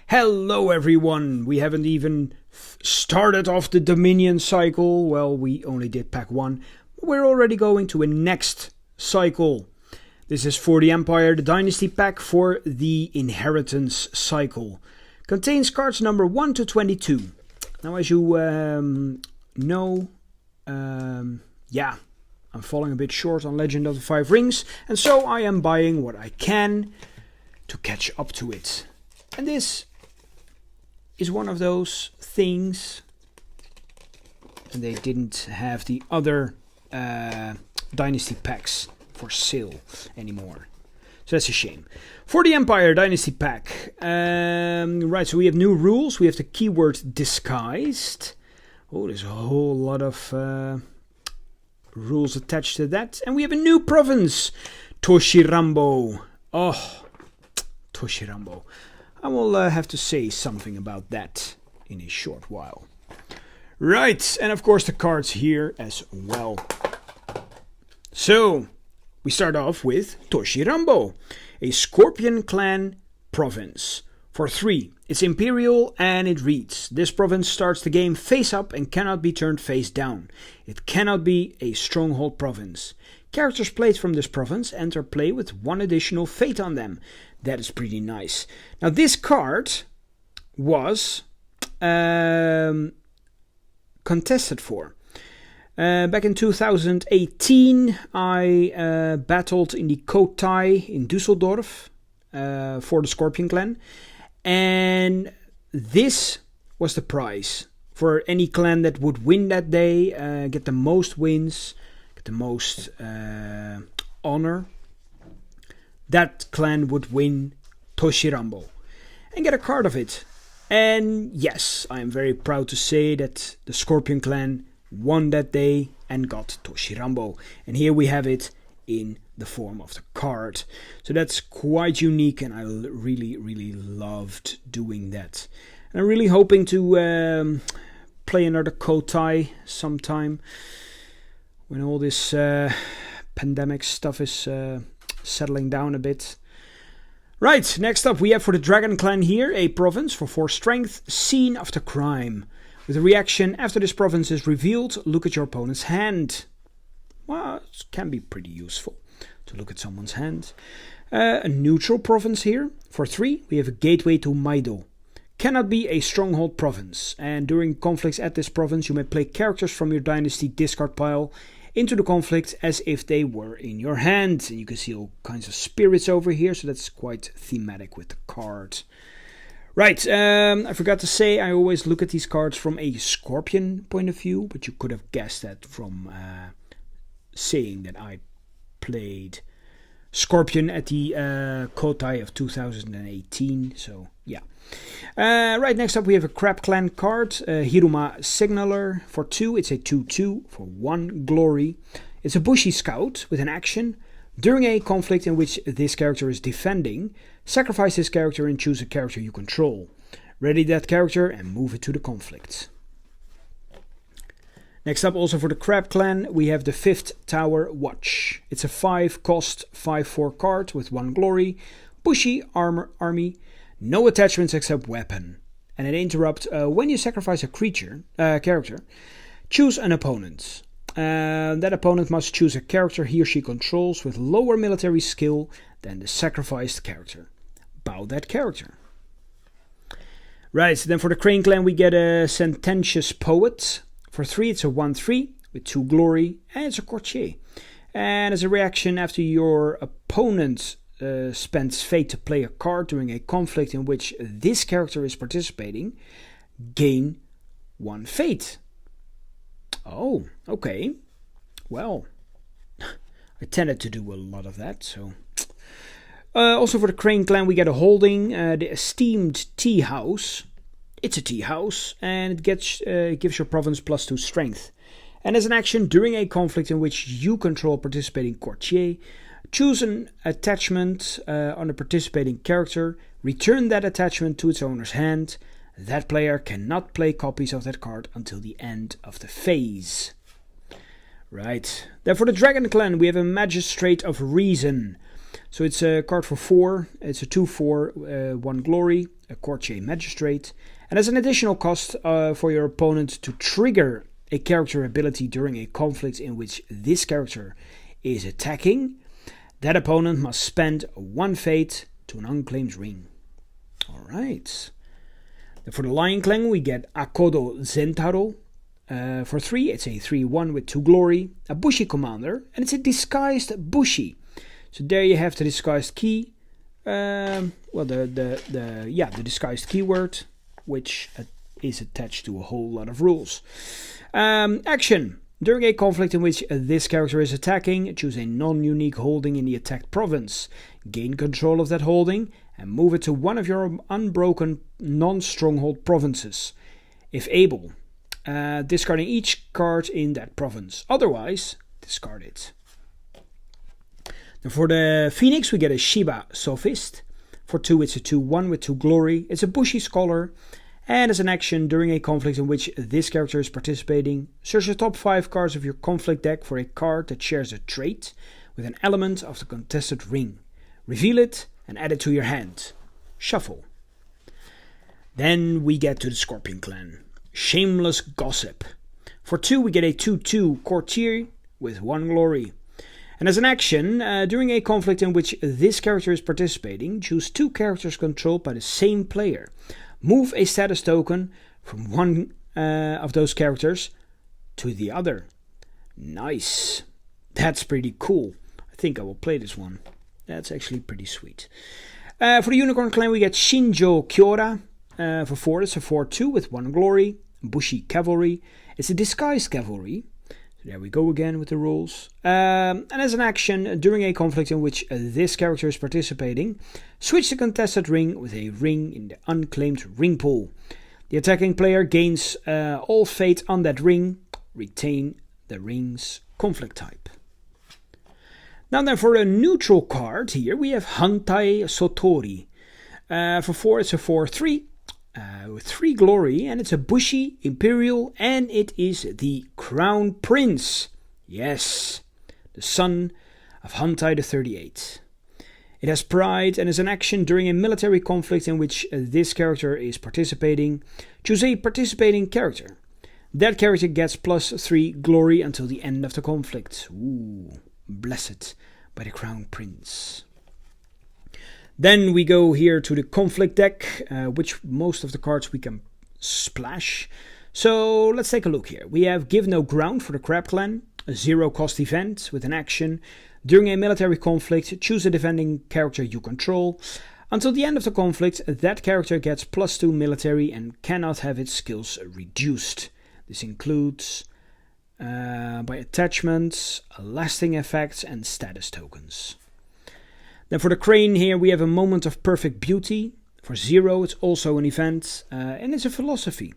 Hello everyone! We haven't even started off the Dominion cycle. Well, we only did pack 1, but we're already going to a next cycle. This is for the Empire, the Dynasty pack for the Inheritance cycle. Contains cards number 1 to 22. Now, as you know, I'm falling a bit short on Legend of the Five Rings, and so I am buying what I can to catch up to it. And this is one of those things, and they didn't have the other Dynasty packs for sale anymore. So that's a shame. For the Empire Dynasty pack, right, so we have new rules. We have the keyword disguised. Oh, there's a whole lot of rules attached to that. And we have a new province, Toshirambo. Oh, Toshirambo. I will have to say something about that in a short while. Right, and of course the cards here as well. So, we start off with Toshirambo, a Scorpion Clan province. For 3, it's Imperial and it reads, this province starts the game face up and cannot be turned face down. It cannot be a stronghold province. Characters played from this province enter play with 1 additional fate on them. That is pretty nice. Now this card was contested for. Back in 2018 I battled in the Kotai in Düsseldorf for the Scorpion Clan. And this was the prize for any clan that would win that day, get the most wins, get the most honor. That clan would win Toshirambo and get a card of it. And yes, I am very proud to say that the Scorpion Clan won that day and got Toshirambo. And here we have it in the form of the card. So that's quite unique, and I really loved doing that. And I'm really hoping to play another Kotai sometime when all this pandemic stuff is settling down a bit. Right, next up we have for the Dragon Clan here a province for 4 strength, Scene of the Crime. With a reaction, after this province is revealed, look at your opponent's hand. Well, it can be pretty useful to look at someone's hand. A neutral province here. For 3, we have a Gateway to Maido. Cannot be a stronghold province, and during conflicts at this province you may play characters from your Dynasty discard pile into the conflict as if they were in your hand. And you can see all kinds of spirits over here, so that's quite thematic with the card. Right, I forgot to say I always look at these cards from a Scorpion point of view, but you could have guessed that from saying that I played Scorpion at the Kotai of 2018, so yeah. Right, next up we have a Crab Clan card, Hiruma Signaler. For 2, it's a 2/2 for 1 glory. It's a Bushi Scout with an action. During a conflict in which this character is defending, sacrifice this character and choose a character you control. Ready that character and move it to the conflict. Next up, also for the Crab Clan, we have the 5th Tower Watch. It's a 5 cost 5/4 card with 1 glory, Bushi army, no attachments except weapon. And an interrupt, when you sacrifice a character, choose an opponent. That opponent must choose a character he or she controls with lower military skill than the sacrificed character. Bow that character. Right, then for the Crane Clan we get a Sententious Poet. For 3, it's a 1/3 with 2 glory, and it's a courtier. And as a reaction, after your opponent spends fate to play a card during a conflict in which this character is participating, gain 1 fate. Oh, okay. Well, I tended to do a lot of that, so. Also for the Crane Clan we get a holding, the Esteemed Tea House. It's a tea house, and it gives your province +2 strength. And as an action, during a conflict in which you control participating courtier, choose an attachment on a participating character, return that attachment to its owner's hand. That player cannot play copies of that card until the end of the phase. Right. Then for the Dragon Clan we have a Magistrate of Reason. So it's a card for 4. It's a 2/4, 1 glory, a courtier magistrate. And as an additional cost for your opponent to trigger a character ability during a conflict in which this character is attacking, that opponent must spend 1 fate to an unclaimed ring. Alright. For the Lion Clan, we get Akodo Zentaro. For 3, it's a 3/1 with 2 glory, a Bushi commander, and it's a disguised Bushi. So there you have the disguised key. The disguised keyword, which is attached to a whole lot of rules. Action. During a conflict in which this character is attacking, choose a non-unique holding in the attacked province. Gain control of that holding and move it to one of your unbroken non-stronghold provinces. If able, discarding each card in that province. Otherwise, discard it. Now for the Phoenix, we get a Shiba Sophist. For 2, it's a 2/1 with 2 glory. It's a Bushi Scholar. And as an action, during a conflict in which this character is participating, search the top 5 cards of your conflict deck for a card that shares a trait with an element of the contested ring. Reveal it and add it to your hand. Shuffle. Then we get to the Scorpion Clan. Shameless Gossip. For 2, we get a 2/2 courtier with 1 glory. And as an action, during a conflict in which this character is participating, choose 2 characters controlled by the same player. Move a status token from one of those characters to the other. Nice. That's pretty cool. I think I will play this one. That's actually pretty sweet. For the Unicorn Clan, we get Shinjo Kyora. For 4, it's a 4/2 with 1 glory. Bushi Cavalry. It's a disguised cavalry. So there we go again with the rules. And as an action, during a conflict in which this character is participating, switch the contested ring with a ring in the unclaimed ring pool. The attacking player gains all fate on that ring. Retain the ring's conflict type. Now then, for a neutral card here, we have Hantai Sotori. For 4, it's a 4/3. With 3 glory, and it's a Bushi Imperial, and it is the Crown Prince. Yes, the son of Hantai the 38. It has pride and is an action during a military conflict in which this character is participating. Choose a participating character. That character gets +3 glory until the end of the conflict. Ooh, blessed by the Crown Prince. Then we go here to the conflict deck, which most of the cards we can splash. So let's take a look here. We have Give No Ground for the Crab Clan, a 0 cost event with an action. During a military conflict, choose a defending character you control. Until the end of the conflict, that character gets +2 military and cannot have its skills reduced. This includes by attachments, lasting effects, and status tokens. Then for the Crane here, we have a Moment of Perfect Beauty. For 0, it's also an event, and it's a philosophy.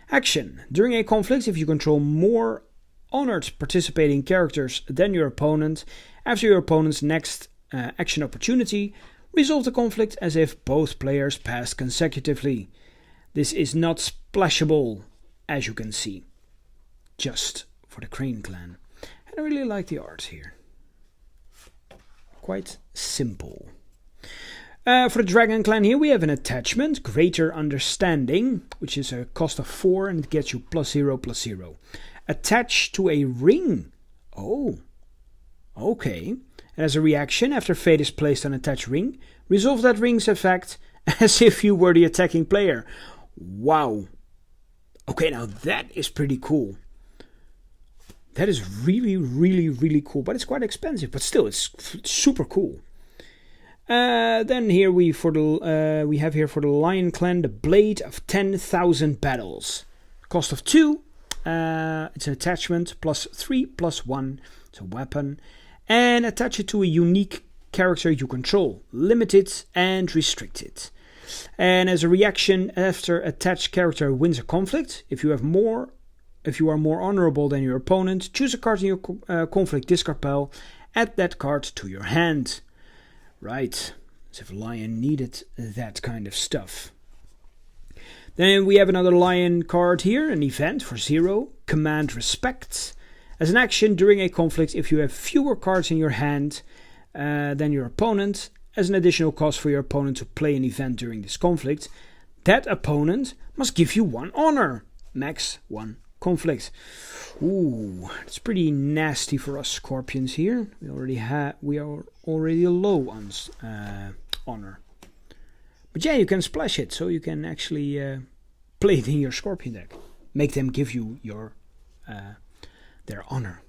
Action. During a conflict, if you control more honored participating characters than your opponent, after your opponent's next action opportunity, resolve the conflict as if both players passed consecutively. This is not splashable, as you can see, just for the Crane Clan. And I really like the art here. Quite simple. For the Dragon Clan here, we have an attachment, Greater Understanding, which is a cost of 4 and it gets you +0/+0. Attach to a ring. Oh, okay. And as a reaction, after fate is placed on attached ring, resolve that ring's effect as if you were the attacking player. Wow. Okay, now that is pretty cool. That is really, really, really cool. But it's quite expensive. But still, it's super cool. Then here we have here for the Lion Clan the Blade of 10,000 Battles. Cost of 2. It's an attachment, +3/+1. It's a weapon. And attach it to a unique character you control. Limited and restricted. And as a reaction, after attached character wins a conflict, if you are more honorable than your opponent, choose a card in your conflict discard pile, add that card to your hand. Right, as if Lion needed that kind of stuff. Then we have another Lion card here, an event for 0, Command Respect. As an action during a conflict, if you have fewer cards in your hand than your opponent as an additional cost for your opponent to play an event during this conflict, that opponent must give you 1 honor. Max 1 conflict. Ooh, it's pretty nasty for us Scorpions here. We are already low on honor. But yeah, you can splash it, so you can actually play it in your Scorpion deck. Make them give you your their honor.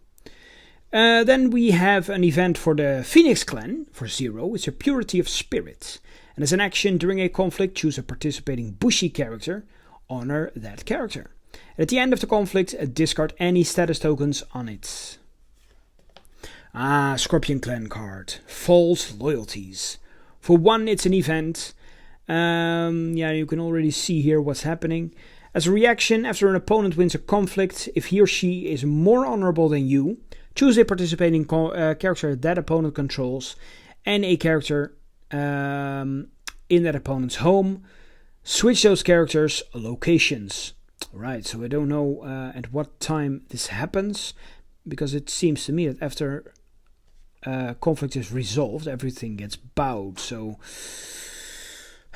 Then we have an event for the Phoenix Clan for 0. It's a Purity of Spirit. And as an action during a conflict, choose a participating Bushi character. Honor that character. And at the end of the conflict, discard any status tokens on it. Scorpion Clan card. False Loyalties. For 1, it's an event. You can already see here what's happening. As a reaction, after an opponent wins a conflict, if he or she is more honorable than you, choose a participating character that opponent controls and a character in that opponent's home. Switch those characters' locations. Right, so I don't know at what time this happens, because it seems to me that after conflict is resolved, everything gets bowed. So,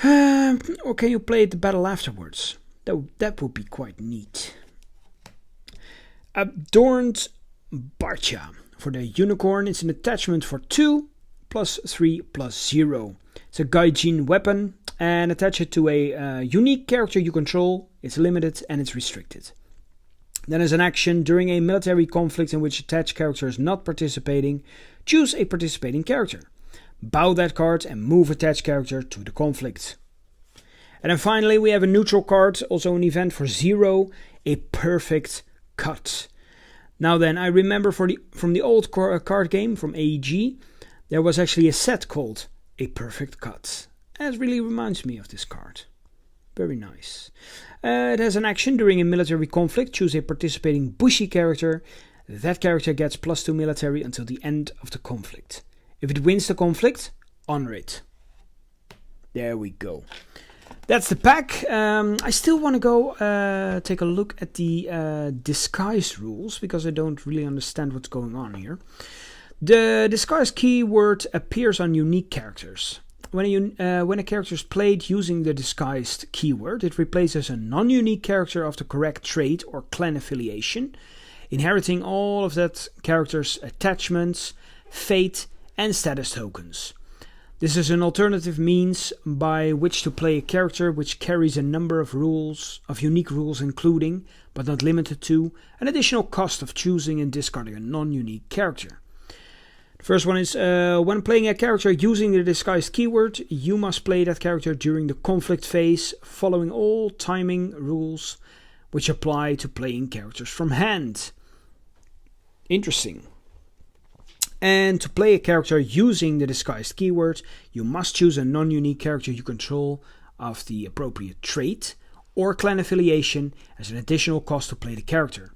or can you play the battle afterwards? That would be quite neat. Adorned Barcha. For the Unicorn, it's an attachment for 2, +3, +0. It's a Gaijin weapon, and attach it to a unique character you control. It's limited and it's restricted. Then as an action, during a military conflict in which attached character is not participating, choose a participating character. Bow that card and move attached character to the conflict. And then finally we have a neutral card, also an event for 0, a Perfect Cut. Now then, I remember from the old card game from AEG, there was actually a set called a Perfect Cut. And it really reminds me of this card. Very nice. It has an action during a military conflict. Choose a participating Bushi character. That character gets +2 military until the end of the conflict. If it wins the conflict, honor it. There we go. That's the pack. I still want to go take a look at the disguise rules, because I don't really understand what's going on here. The disguise keyword appears on unique characters. When a character is played using the disguised keyword, it replaces a non-unique character of the correct trait or clan affiliation, inheriting all of that character's attachments, fate, and status tokens. This is an alternative means by which to play a character which carries a number of unique rules, including, but not limited to, an additional cost of choosing and discarding a non-unique character. The first one is, when playing a character using the disguised keyword, you must play that character during the conflict phase, following all timing rules which apply to playing characters from hand. Interesting. And to play a character using the disguised keyword, you must choose a non-unique character you control of the appropriate trait or clan affiliation as an additional cost to play the character.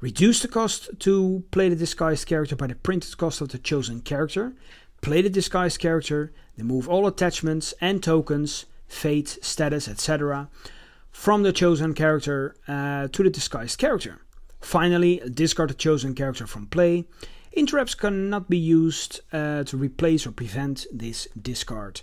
Reduce the cost to play the disguised character by the printed cost of the chosen character. Play the disguised character, then move all attachments and tokens, fate, status, etc. from the chosen character to the disguised character. Finally, discard the chosen character from play. Interrupts cannot be used to replace or prevent this discard.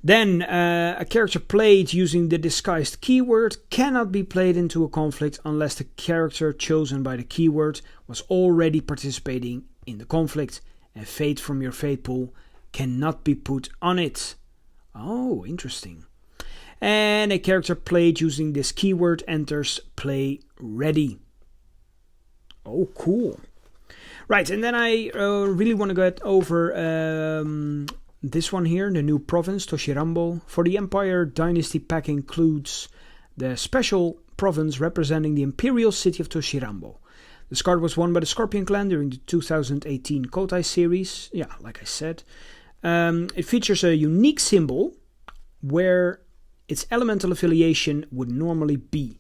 Then, a character played using the disguised keyword cannot be played into a conflict unless the character chosen by the keyword was already participating in the conflict, and fate from your fate pool cannot be put on it. Oh, interesting. And a character played using this keyword enters play ready. Oh, cool. Right, and then I really want to get over this one here, the new province, Toshirambo. For the Empire Dynasty pack includes the special province representing the Imperial City of Toshirambo. This card was won by the Scorpion Clan during the 2018 Kotai series. Yeah, like I said. It features a unique symbol where its elemental affiliation would normally be.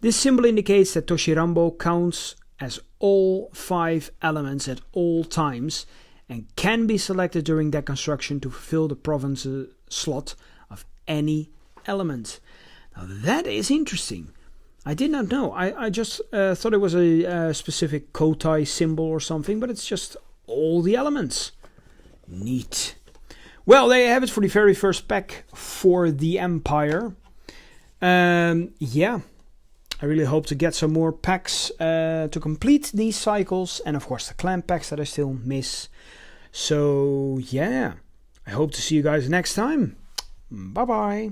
This symbol indicates that Toshirambo counts as all 5 elements at all times and can be selected during deck construction to fulfill the province slot of any element. Now that is interesting. I did not know. I just thought it was a specific Kotai symbol or something, but it's just all the elements. Neat. Well, there you have it for the very first pack for the Empire. Yeah, I really hope to get some more packs to complete these cycles, and of course the clan packs that I still miss. So yeah, I hope to see you guys next time. Bye bye.